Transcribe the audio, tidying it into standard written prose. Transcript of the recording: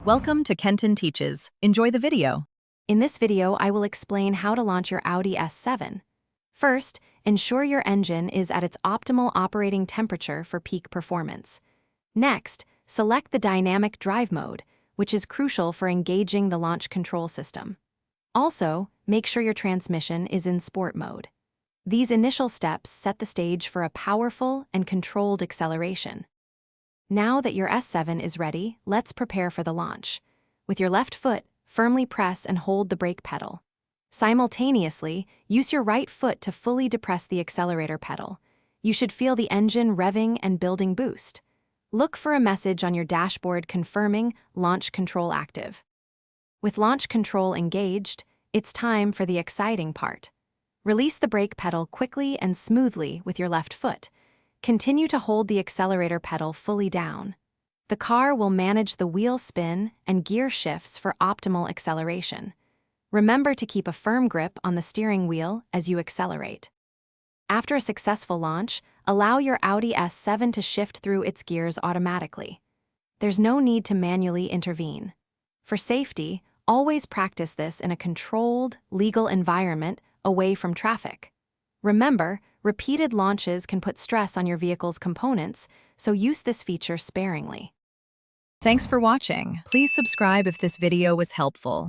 Welcome to Kenton Teaches. Enjoy the video. In this video, I will explain how to launch your Audi S7. First, ensure your engine is at its optimal operating temperature for peak performance. Next, select the dynamic drive mode, which is crucial for engaging the launch control system. Also, make sure your transmission is in sport mode. These initial steps set the stage for a powerful and controlled acceleration. Now that your S7 is ready, let's prepare for the launch. With your left foot, firmly press and hold the brake pedal. Simultaneously, use your right foot to fully depress the accelerator pedal. You should feel the engine revving and building boost. Look for a message on your dashboard confirming launch control active. With launch control engaged, it's time for the exciting part. Release the brake pedal quickly and smoothly with your left foot. Continue to hold the accelerator pedal fully down. The car will manage the wheel spin and gear shifts for optimal acceleration. Remember to keep a firm grip on the steering wheel as you accelerate. After a successful launch, allow your Audi S7 to shift through its gears automatically. There's no need to manually intervene. For safety, always practice this in a controlled, legal environment away from traffic. Remember, repeated launches can put stress on your vehicle's components, so use this feature sparingly. Thanks for watching. Please subscribe if this video was helpful.